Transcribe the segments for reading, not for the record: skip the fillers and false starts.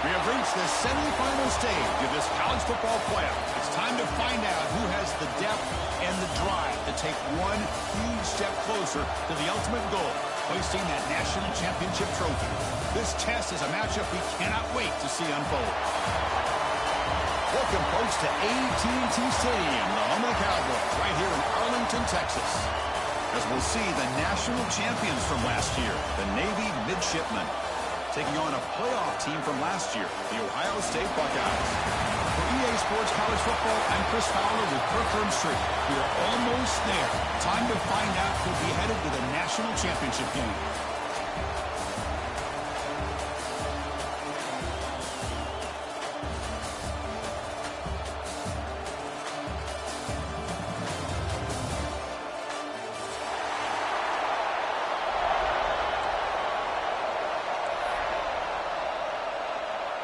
We have reached the semifinal stage of this college football playoff. It's time to find out who has the depth and the drive to take one huge step closer to the ultimate goal, hoisting that national championship trophy. This test is a matchup we cannot wait to see unfold. Welcome, folks, to AT&T Stadium, the home of the Cowboys, right here in Arlington, Texas. As we'll see the national champions from last year, the Navy Midshipmen, taking on a playoff team from last year, the Ohio State Buckeyes. For EA Sports College Football, I'm Chris Fowler with Kirk Herbstreit. We are almost there. Time to find out who'll be headed to the national championship game.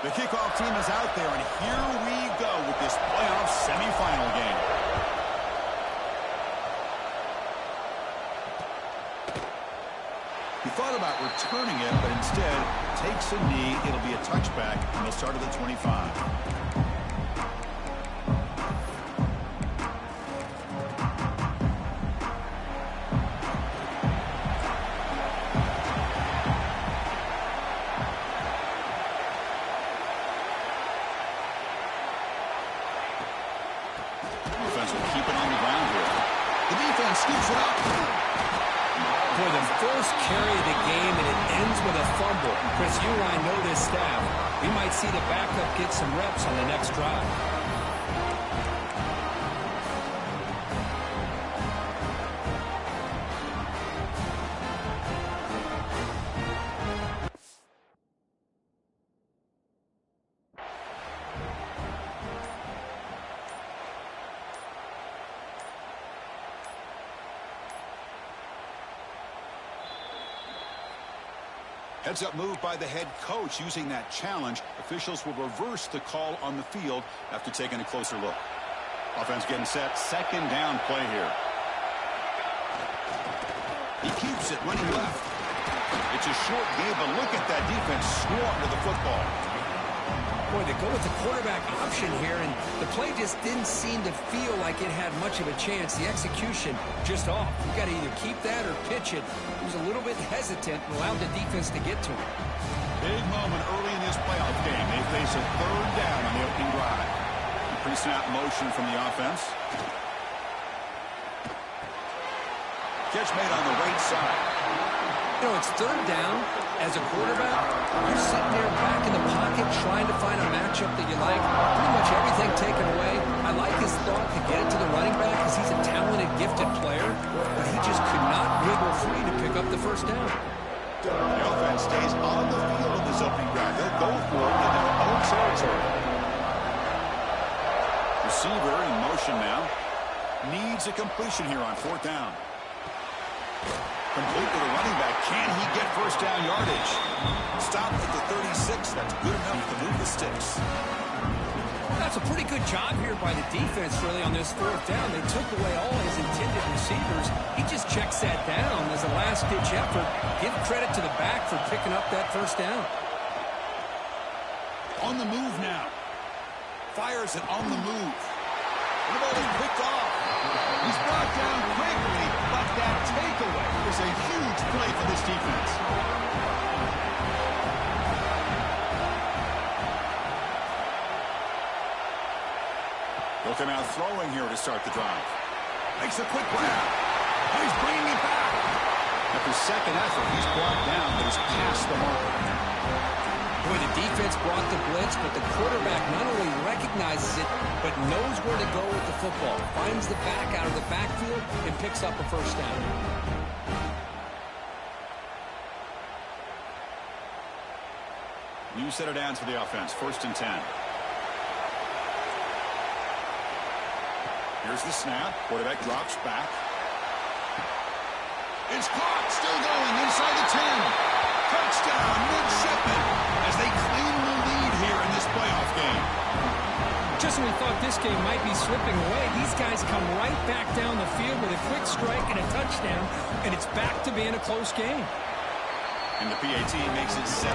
The kickoff team is out there, and here we go with this playoff semifinal game. He thought about returning it, but instead takes a knee. It'll be a touchback, and they'll start at the 25. Scoops it up. For the first carry of the game, and it ends with a fumble. Chris, you and I know this staff. We might see the backup get some reps on the next drive. Heads-up move by the head coach using that challenge. Officials will reverse the call on the field after taking a closer look. Offense getting set. Second down play here. He keeps it running left. It's a short game, but look at that defense swarm to the football. Boy, they go with the quarterback option here, and the play just didn't seem to feel like it had much of a chance. The execution just off. You got to either keep that or pitch it. He was a little bit hesitant and allowed the defense to get to him. Big moment early in this playoff game. They face a third down on the opening drive. Pre-snap motion from the offense. Catch made on the right side. You know, it's third down. As a quarterback, you're sitting there back in the pocket trying to find a matchup that you like. Pretty much everything taken away. I like his thought to get it to the running back because he's a talented, gifted player, but he just could not wiggle free to pick up the first down. The offense stays on the field in this opening drive. They'll go for it in their own territory. Receiver in motion now. Needs a completion here on fourth down. Complete to the running back. Can he get first down yardage? Stopped at the 36. That's good enough to move the sticks. That's a pretty good job here by the defense, really, on this fourth down. They took away all his intended receivers. He just checks that down as a last-ditch effort. Give credit to the back for picking up that first down. On the move now. Fires it on the move. The ball is picked off. He's brought down quickly, but that takeaway is a huge play for this defense. They'll come out throwing here to start the drive. Makes a quick grab. And he's bringing it back. After second effort, he's brought down, but he's past the marker. Boy, the defense brought the blitz, but the quarterback not only recognizes it, but knows where to go with the football. Finds the back out of the backfield and picks up a first down. New set of downs for the offense. 1st and 10. Here's the snap. Quarterback drops back. It's caught. Still going inside the 10. Touchdown, Midshipmen, as they claim the lead here in this playoff game. Just when we thought this game might be slipping away, these guys come right back down the field with a quick strike and a touchdown, and it's back to being a close game. And the PAT makes it 7-0.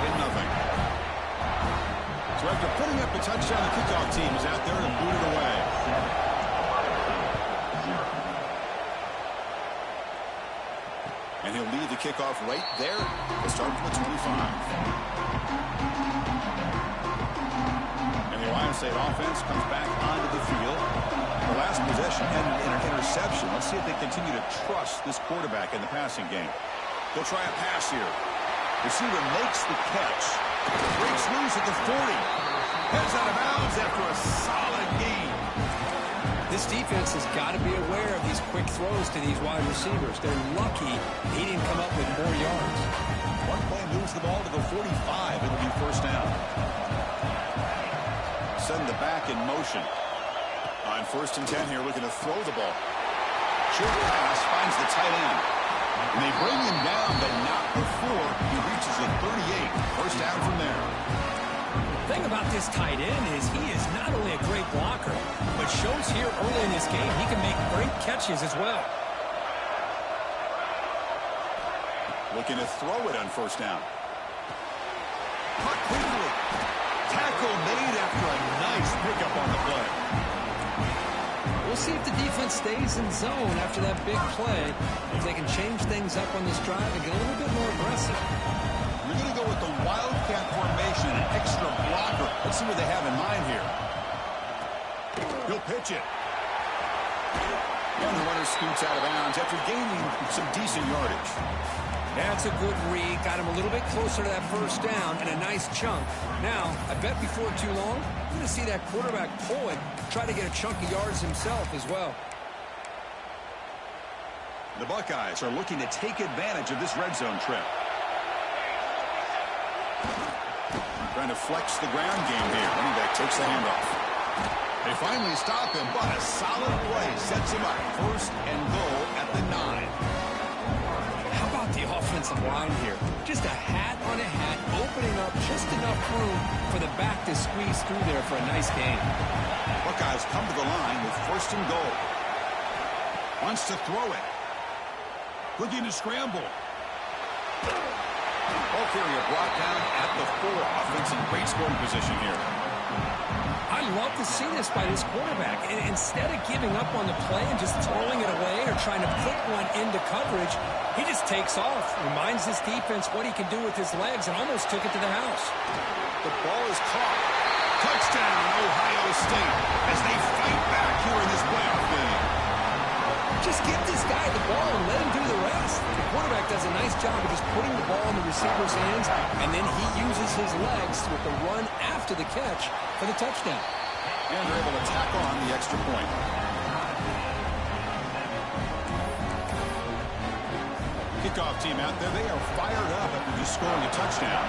a touchdown. The kickoff team is out there to boot it away. And he'll lead the kickoff right there. He'll start from the 25. The Ohio State offense comes back onto the field. The last possession ended in an interception. Let's see if they continue to trust this quarterback in the passing game. They'll try a pass here. Receiver makes the catch. Breaks loose at the 40. Heads out of bounds after a solid gain. This defense has got to be aware of these quick throws to these wide receivers. They're lucky he didn't come up with more yards. One play moves the ball to the 45. It'll be first down. Send the back in motion. On 1st and 10 here, looking to throw the ball. Short pass finds the tight end. And they bring him down, but not before he reaches the 38. First down from there. The thing about this tight end is he is not only a great blocker, but shows here early in this game he can make great catches as well. Looking to throw it on first down. Caught quickly. Tackle made after a nice pickup on the play. We'll see if the defense stays in zone after that big play. If they can change things up on this drive and get a little bit more aggressive. You're going to go with the Wildcat formation, an extra blocker. Let's see what they have in mind here. He'll pitch it. And the runner scoots out of bounds after gaining some decent yardage. That's a good read. Got him a little bit closer to that first down and a nice chunk. Now, I bet before too long, we're going to see that quarterback pull it, try to get a chunk of yards himself as well. The Buckeyes are looking to take advantage of this red zone trip. Trying to flex the ground game here. Running back takes the handoff. They finally stop him, but a solid play sets him up. 1st and goal at the 9. The offensive line here. Just a hat on a hat, opening up just enough room for the back to squeeze through there for a nice gain. Buckeyes come to the line with 1st and goal. Wants to throw it. Looking to scramble. Ball carrier brought down at the 4. Offense in great scoring position here. I love to see this by this quarterback. And instead of giving up on the play and just throwing it away or trying to put one into coverage, he just takes off, reminds this defense what he can do with his legs, and almost took it to the house. The ball is caught. Touchdown, Ohio State, as they fight back here in this playoff game. Just give this guy the ball and let him do the rest. The quarterback does a nice job of just putting the ball in the receiver's hands, and then he uses his legs with the run after the catch for the touchdown. And they're able to tack on the extra point. Kickoff team out there, they are fired up after just scoring a touchdown.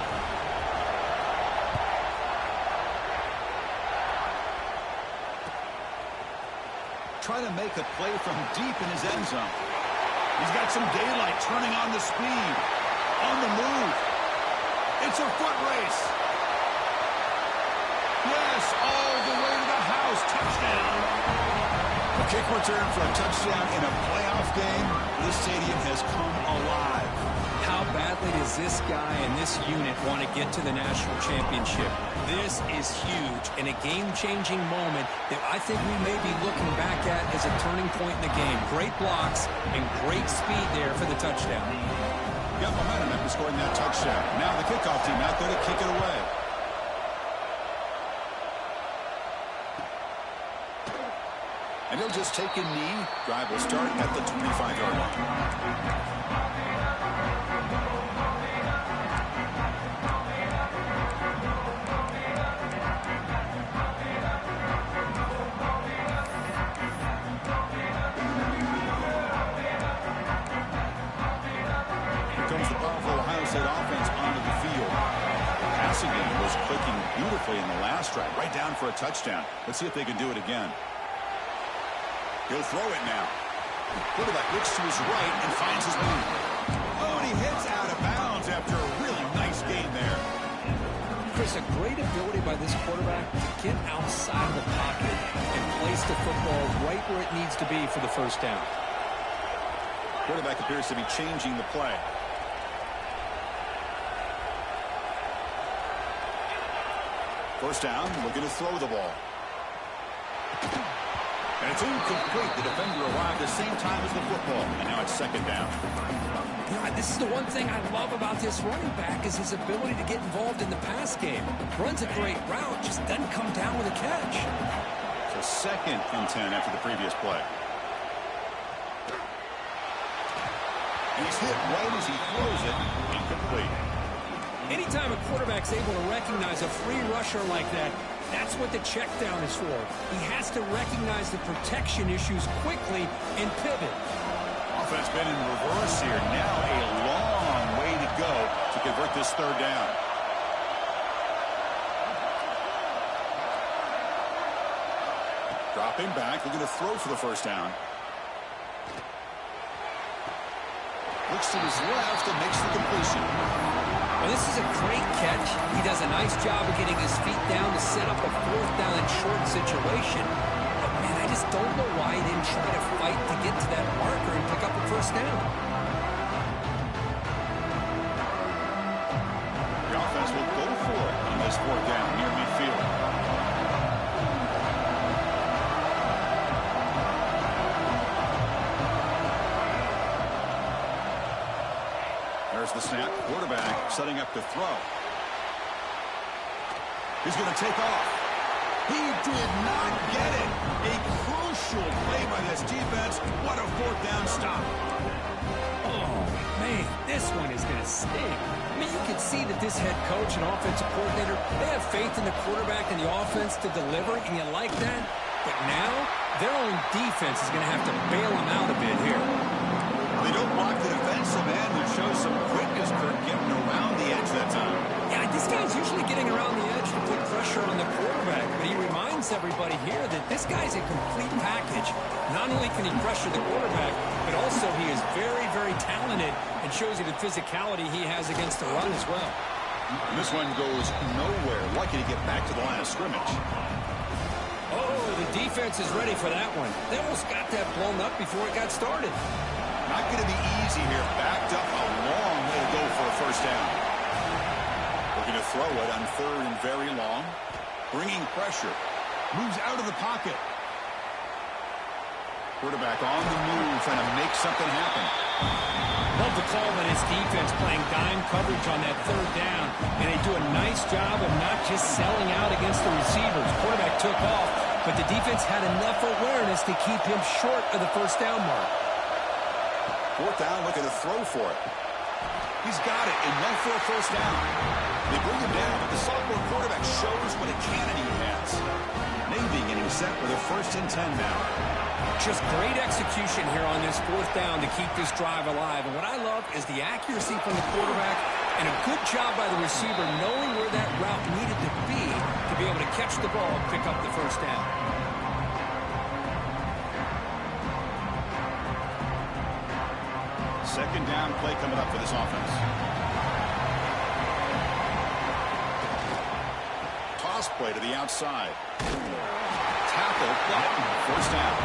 Trying to make a play from deep in his end zone. He's got some daylight, turning on the speed. On the move. It's a foot race. Yes, all the way to the house. Touchdown. A kick return for a touchdown in a playoff game. This stadium has come alive. How badly does this guy and this unit want to get to the national championship? This is huge and a game-changing moment that I think we may be looking back at as a turning point in the game. Great blocks and great speed there for the touchdown. Got momentum after scoring that touchdown. Now the kickoff team out there to kick it away. And he'll just take a knee. Drive will start at the 25-yard line. Was clicking beautifully in the last drive, right down for a touchdown. Let's see if they can do it again. He'll throw it now. Quarterback looks to his right and finds his man. Oh, and he hits out of bounds after a really nice game there. Chris, a great ability by this quarterback to get outside of the pocket and place the football right where it needs to be for the first down. Quarterback appears to be changing the play. First down, looking to throw the ball. And it's incomplete. The defender arrived at the same time as the football. And now it's second down. This is the one thing I love about this running back is his ability to get involved in the pass game. Runs a great route, just doesn't come down with a catch. So second and 10 after the previous play. And he's hit right as he throws it. Incomplete. Anytime a quarterback's able to recognize a free rusher like that, that's what the check down is for. He has to recognize the protection issues quickly and pivot. Offense been in reverse here. Now a long way to go to convert this third down. Dropping back, looking to throw for the first down. Looks to his left and makes the completion. Well, this is a great catch. He does a nice job of getting his feet down to set up a fourth down and short situation. But, man, I just don't know why he didn't try to fight to get to that marker and pick up a first down. The offense will go for it on this fourth down near midfield. There's the snap. Quarterback setting up to throw. He's going to take off. He did not get it. A crucial play by this defense. What a fourth down stop. Oh, man, this one is going to sting. I mean, you can see that this head coach and offensive coordinator, they have faith in the quarterback and the offense to deliver, and you like that. But now, their own defense is going to have to bail them out a bit here. They don't block the defensive end and show some quickness, Kirk, getting around the edge that time. Yeah, this guy's usually getting around the edge to put pressure on the quarterback, but he reminds everybody here that this guy's a complete package. Not only can he pressure the quarterback, but also he is very, very talented and shows you the physicality he has against the run as well. And this one goes nowhere. Lucky to get back to the line of scrimmage. Oh, the defense is ready for that one. They almost got that blown up before it got started. Not going to be easy here. Backed up a long way to go for a first down. Looking to throw it on third and very long. Bringing pressure. Moves out of the pocket. Quarterback on the move, trying to make something happen. Love the call on his defense playing dime coverage on that third down. And they do a nice job of not just selling out against the receivers. Quarterback took off, but the defense had enough awareness to keep him short of the first down mark. Fourth down, looking to throw for it. He's got it and went for a first down. They bring him down, but the sophomore quarterback shows what a cannon he has. Navy getting set with a first and 10 now. Just great execution here on this fourth down to keep this drive alive. And what I love is the accuracy from the quarterback and a good job by the receiver knowing where that route needed to be able to catch the ball and pick up the first down. Second down play coming up for this offense. Toss play to the outside. Tackle, first down.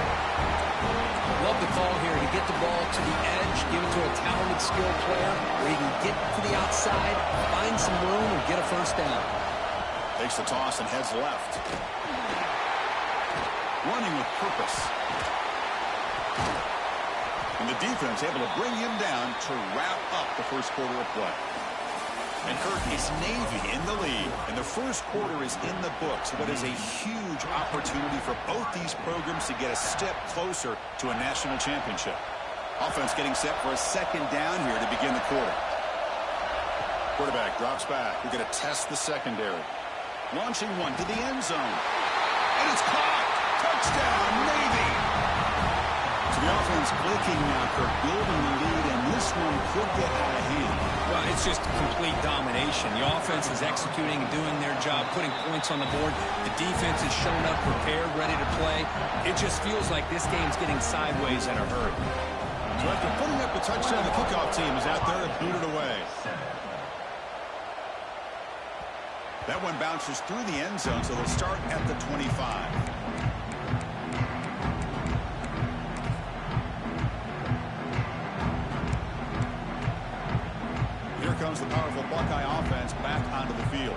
Love the call here to get the ball to the edge, give it to a talented, skilled player where he can get to the outside, find some room, and get a first down. Takes the toss and heads left. Running with purpose. And the defense able to bring him down to wrap up the first quarter of play. And Kirk, is Navy in the lead, and the first quarter is in the books. What is a huge opportunity for both these programs to get a step closer to a national championship. Offense getting set for a second down here to begin the quarter. Quarterback drops back. We're going to test the secondary. Launching one to the end zone. And it's caught. Touchdown, Navy. So the offense clicking now, Kirk, building the lead, and this one could get out of hand. Well, it's just complete domination. The offense is executing and doing their job, putting points on the board. The defense is showing up prepared, ready to play. It just feels like this game's getting sideways in a hurry. So after putting up a touchdown, the kickoff team is out there and booted away. That one bounces through the end zone, so they'll start at the 25. Here comes the powerful Buckeye offense back onto the field.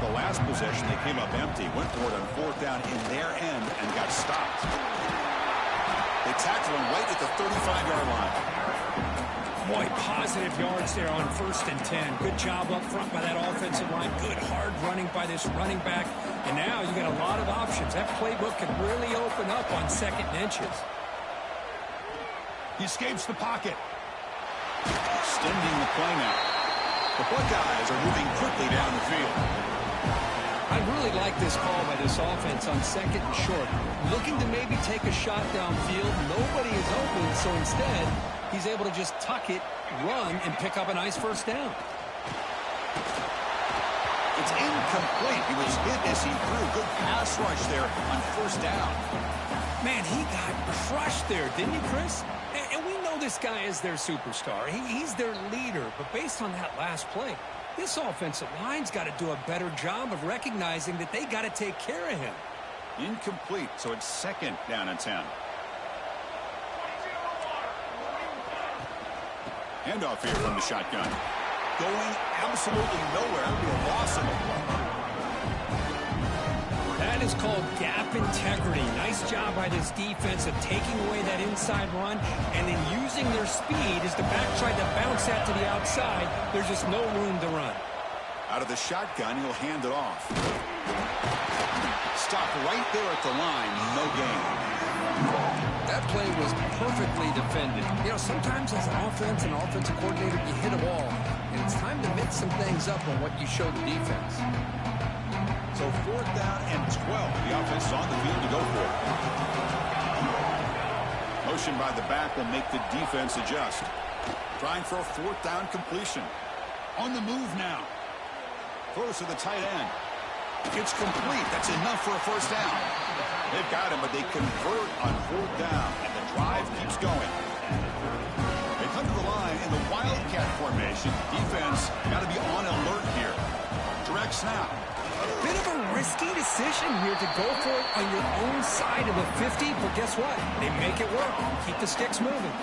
The last possession, they came up empty, went for it on fourth down in their end, and got stopped. They tackled him right at the 35-yard line. Boy, positive yards there on 1st and 10. Good job up front by that offensive line. Good hard running by this running back. And now you got a lot of options. That playbook can really open up on 2nd and inches. He escapes the pocket. Extending the play now. The Buckeyes are moving quickly down the field. I really like this call by this offense on 2nd and short. Looking to maybe take a shot downfield. Nobody is open, so instead, he's able to just tuck it, run, and pick up a nice 1st down. It's incomplete. He was hit as he threw. Good pass rush there on 1st down. Man, he got crushed there, didn't he, Chris? And we know this guy is their superstar. He's their leader. But based on that last play, this offensive line's got to do a better job of recognizing that they got to take care of him. Incomplete, so it's 2nd down and 10. Handoff here from the shotgun. Going absolutely nowhere. That'll be a loss on the play. That is called gap integrity. Nice job by this defense of taking away that inside run and then using their speed as the back tried to bounce that to the outside. There's just no room to run. Out of the shotgun, he'll hand it off. Stop right there at the line. No gain. That play was perfectly defended. You know, sometimes as an offense and offensive coordinator, you hit a wall, and it's time to mix some things up on what you show the defense. So 4th down and 12. The offense is on the field to go for it. Motion by the back will make the defense adjust. Trying for a 4th down completion. On the move now. Throws to the tight end. It's complete. That's enough for a 1st down. They've got him, but they convert on 4th down, and the drive keeps going. They come to the line in the Wildcat formation. Defense got to be on alert here. Direct snap. Bit of a risky decision here to go for it on your own side of the 50, but guess what? They make it work. Keep the sticks moving.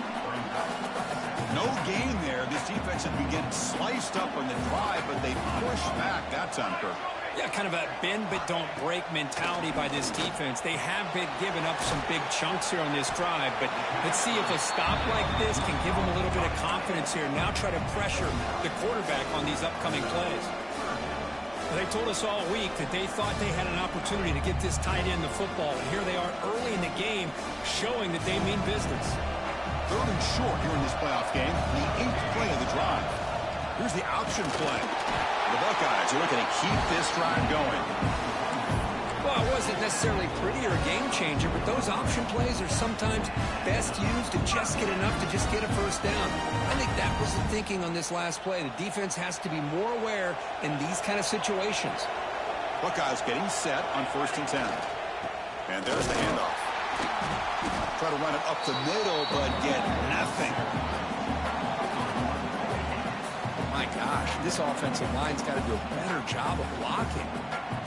No gain there. This defense had been getting sliced up on the drive, but they push back that time, Kirk. Yeah, kind of a bend but don't break mentality by this defense. They have been giving up some big chunks here on this drive, but let's see if a stop like this can give them a little bit of confidence here. Now try to pressure the quarterback on these upcoming plays. They told us all week that they thought they had an opportunity to get this tight end the football, and here they are early in the game showing that they mean business. 3rd and short here in this playoff game, the 8th play of the drive. Here's the option play. The Buckeyes are looking to keep this drive going. Well, it wasn't necessarily pretty or a game changer, but those option plays are sometimes best used to just get enough to just get a 1st down. I think that was the thinking on this last play. The defense has to be more aware in these kind of situations. Buckeyes getting set on 1st and 10. And there's the handoff. Try to run it up the middle, but get nothing. My gosh, this offensive line's got to do a better job of blocking.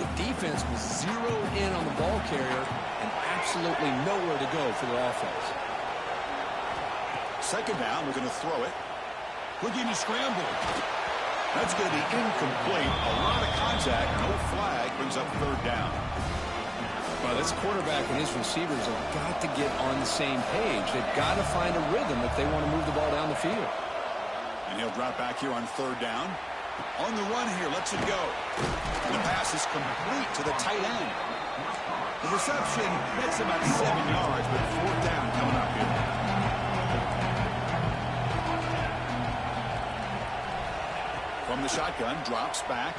The defense was zeroed in on the ball carrier and absolutely nowhere to go for the offense. 2nd down, we're going to throw it. Looking to scramble. That's going to be incomplete. A lot of contact, no flag, brings up 3rd down. Well, this quarterback and his receivers have got to get on the same page. They've got to find a rhythm if they want to move the ball down the field. And he'll drop back here on 3rd down. On the run here, lets it go. And the pass is complete to the tight end. The reception gets about 7 yards, but 4th down coming up here. From the shotgun, drops back.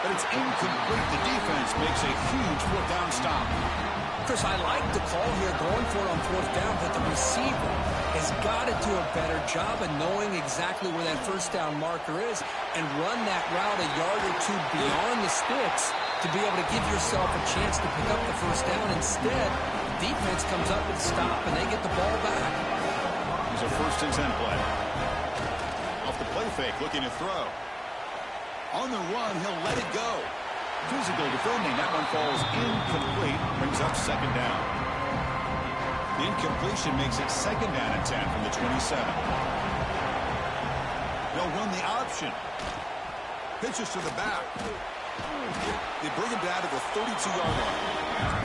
But it's incomplete. The defense makes a huge 4th down stop. Chris, I like the call here going for it on 4th down, but the receiver has got to do a better job of knowing exactly where that 1st down marker is and run that route a yard or two beyond the sticks to be able to give yourself a chance to pick up the 1st down. Instead, the defense comes up with a stop and they get the ball back. Here's a 1st and 10 play. Off the play fake, looking to throw. On the run, he'll let it go. Physical defending. That one falls incomplete. Brings up 2nd down. The incompletion makes it 2nd down and 10 from the 27. They'll run the option. Pitches to the back. They bring him down to the 32-yard line.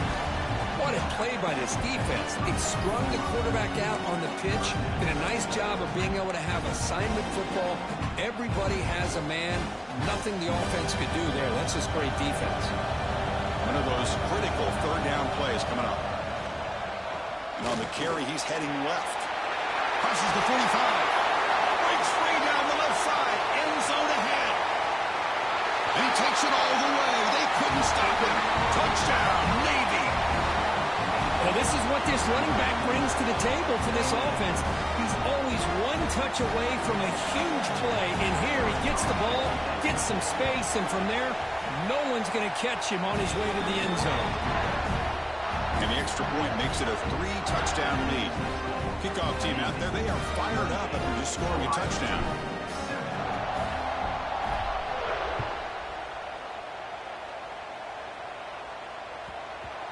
What a play by this defense. They strung the quarterback out on the pitch. Did a nice job of being able to have assignment football. Everybody has a man. Nothing the offense could do there. That's just great defense. One of those critical third-down plays coming up. And on the carry, he's heading left. Crosses the 45. Breaks free down the left side. End zone ahead. And he takes it all the way. They couldn't stop him. Touchdown, Navy. Well, this is what this running back brings to the table for this offense. He's always one touch away from a huge play. And here he gets the ball, gets some space, and from there, no one's going to catch him on his way to the end zone. And the extra point makes it a 3-touchdown lead. Kickoff team out there, they are fired up after just scoring a touchdown.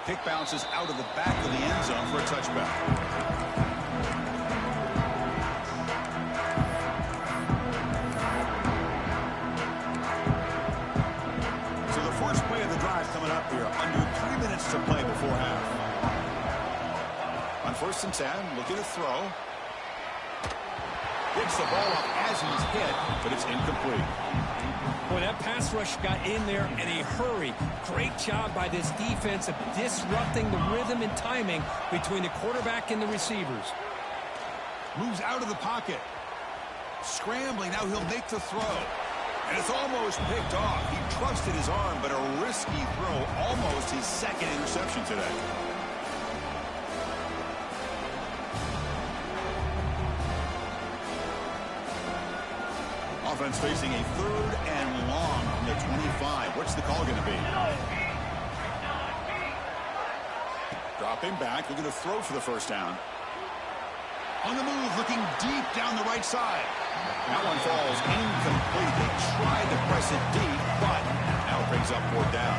Kick bounces out of the back of the end zone for a touchback. So the first play of the drive coming up here. Under 3 minutes to play before half. On 1st and 10, looking to throw. Picks the ball up as he's hit, but it's incomplete. Boy, that pass rush got in there in a hurry. Great job by this defense of disrupting the rhythm and timing between the quarterback and the receivers. Moves out of the pocket. Scrambling, now he'll make the throw. And it's almost picked off. He trusted his arm, but a risky throw. Almost his second interception today. Offense facing a 3rd and long from the 25. What's the call going to be? Dropping back, looking to throw for the first down. On the move, looking deep down the right side. That one falls incomplete. They tried to press it deep, but now it brings up 4th down.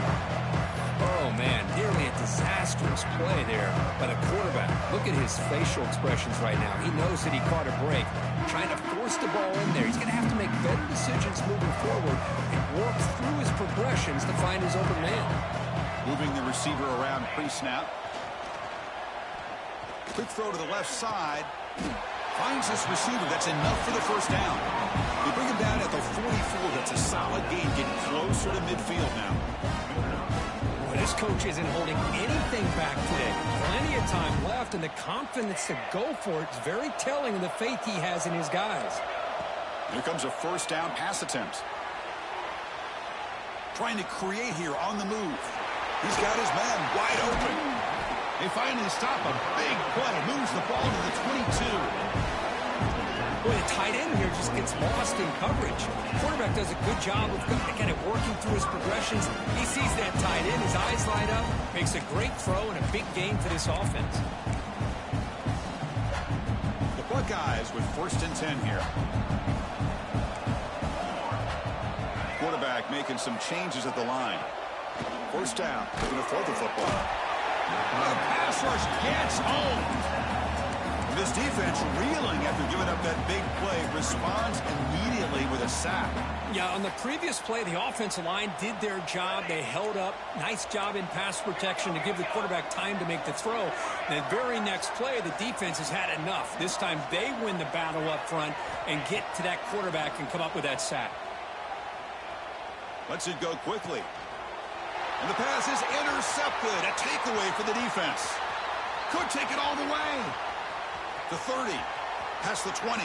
Oh, man, nearly a disastrous play there by the quarterback. Look at his facial expressions right now. He knows that he caught a break. Trying to force the ball in there. He's going to have to make better decisions moving forward and work through his progressions to find his open man. Moving the receiver around pre-snap. Quick throw to the left side. Finds this receiver. That's enough for the first down. They bring him down at the 44. That's a solid gain, getting closer to midfield now. This coach isn't holding anything back today. Plenty of time left, and the confidence to go for it is very telling of the faith he has in his guys. Here comes a first down pass attempt. Trying to create here on the move. He's got his man wide open. They finally stop a big play. Moves the ball to the 22. Boy, the tight end here just gets lost in coverage. The quarterback does a good job of kind of working through his progressions. He sees that tight end, his eyes light up, makes a great throw and a big gain for this offense. The Buckeyes with 1st and 10 here. Quarterback making some changes at the line. First down, they're going to throw the football. The pass rush gets home. This defense reeling after giving up that big play, responds immediately with a sack. Yeah, on the previous play, the offensive line did their job. They held up. Nice job in pass protection to give the quarterback time to make the throw. The very next play, the defense has had enough. This time they win the battle up front and get to that quarterback and come up with that sack. Lets it go quickly. And the pass is intercepted. A takeaway for the defense. Could take it all the way. The 30, past the 20.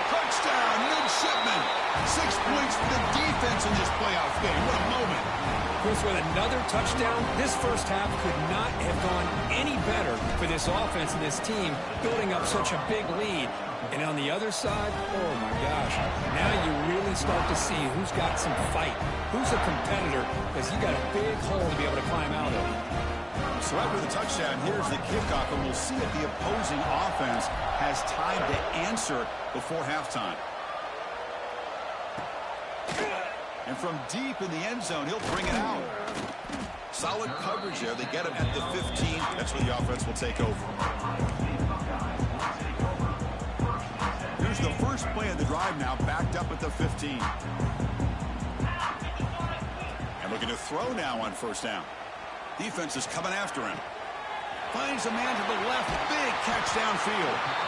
Touchdown, Midshipman. 6 points for the defense in this playoff game. What a moment. Chris, with another touchdown, this first half could not have gone any better for this offense and this team, building up such a big lead. And on the other side, oh my gosh, now you really start to see who's got some fight, who's a competitor, because you got a big hole to be able to climb out of. So after the touchdown, here's the kickoff, and we'll see if the opposing offense has time to answer before halftime. And from deep in the end zone, he'll bring it out. Solid coverage there. They get him at the 15. That's where the offense will take over. Here's the first play of the drive now, backed up at the 15. Looking to throw now on first down. Defense is coming after him. Finds a man to the left. Big catch downfield.